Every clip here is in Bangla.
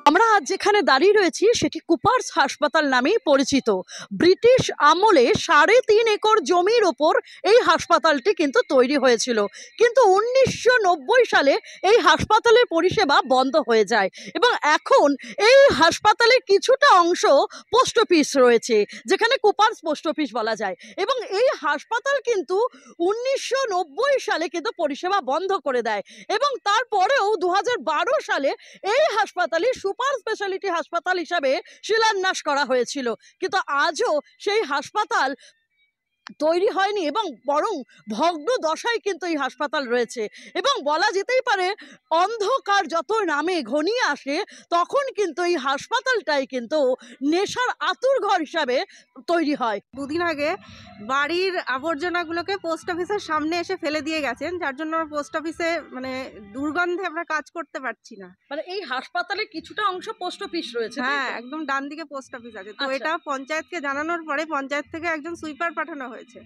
আমরা আজ যেখানে দাঁড়িয়ে রয়েছি সেটি কুপার্স হাসপাতাল নামেই পরিচিত। ব্রিটিশ আমলে ৩.৫ একর জমির ওপর এই হাসপাতালটি কিন্তু তৈরি হয়েছিল, কিন্তু ১৯৯০ সালে এই হাসপাতালের পরিষেবা বন্ধ হয়ে যায় এবং এখন এই হাসপাতালের কিছুটা অংশ পোস্ট অফিস রয়েছে, যেখানে কুপার্স পোস্ট অফিস বলা যায়। এবং এই হাসপাতাল কিন্তু ১৯৯০ সালে কিন্তু পরিষেবা বন্ধ করে দেয় এবং তারপরেও ২০১২ সালে এই হাসপাতালে সুপার স্পেশালিটি হাসপাতাল হিসাবে শিলান্যাস করা হয়েছিল, কিন্তু আজও সেই হাসপাতাল তৈরি হয়নি এবং বরং ভগ্ন দশায় কিন্তু এই হাসপাতাল রয়েছে। এবং বলা যেতেই পারে অন্ধকার যত নামে ঘনিয়ে আসে তখন কিন্তু এই হাসপাতালটাই কিন্তু নেশার আতুরঘর হিসাবে তৈরি হয়। দুদিন আগে বাড়ির আবর্জনাগুলোকে পোস্ট অফিসের সামনে এসে ফেলে দিয়ে গেছেন, যার জন্য পোস্ট অফিসে দুর্গন্ধে আমরা কাজ করতে পারছি না। মানে এই হাসপাতালে কিছুটা অংশ পোস্ট অফিস রয়েছে। হ্যাঁ, একদম ডান দিকে পোস্ট অফিস আছে। তো এটা পঞ্চায়েতকে জানানোর পরে পঞ্চায়েত থেকে একজন সুইপার পাঠানো হয়েছে।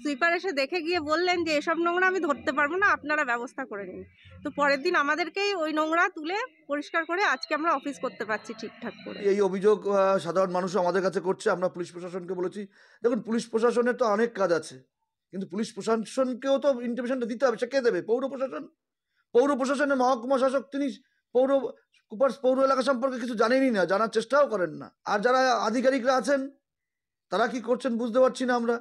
সুইপার এসে দেখে গিয়ে বললেন যে এসব নোংরা আমি ধরতে পারবো না, আপনারা ব্যবস্থা করে নিন। তো পরের দিন আমাদেরকেই ওই নোংরা তুলে পরিষ্কার করে আজকে আমরা অফিস করতে পারছি ঠিকঠাক করে। এই অভিযোগ সাধারণ মানুষ আমাদের কাছে করছে। আমরা পুলিশ প্রশাসনকে বলেছি, দেখুন পুলিশ প্রশাসনের তো অনেক কাজ আছে, কিন্তু পুলিশ প্রশাসনকেও তো ইন্টিমেশনটা দিতে হবে। সে কে দেবে? পৌর প্রশাসন। পৌর প্রশাসনের মহকুমা শাসক তিনি পৌর কুপার্স পৌর এলাকা সম্পর্কে কিছু জানেনই না, জানার চেষ্টাও করেন না। আর যারা আধিকারিকরা আছেন তারা কি করছেন বুঝতে পারছি না আমরা।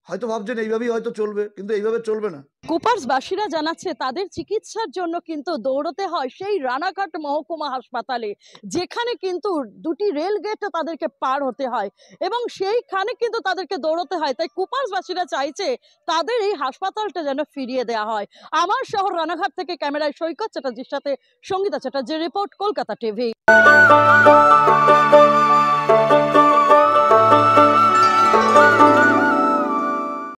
হয়তো ভাবছেন এইভাবেই হয়তো চলবে, কিন্তু এইভাবে চলবে না। কুপার্সবাসীরা জানাচ্ছে তাদের চিকিৎসার জন্য কিন্তু দৌড়তে হয় সেই রানাঘাট মহকুমা হাসপাতালে, যেখানে কিন্তু দুটি রেল গেটও তাদেরকে পার হতে হয় এবং সেইখানে কিন্তু তাদেরকে দৌড়তে হয়। তাই কুপার্সবাসীরা চাইছে তাদের এই হাসপাতালটা যেন ফিরিয়ে দেওয়া হয়। আমার শহর রানাঘাট থেকে ক্যামেরায় সৈকত চ্যাটার্জির সাথে সঙ্গীতা চ্যাটার্জির রিপোর্ট, কলকাতা টিভি।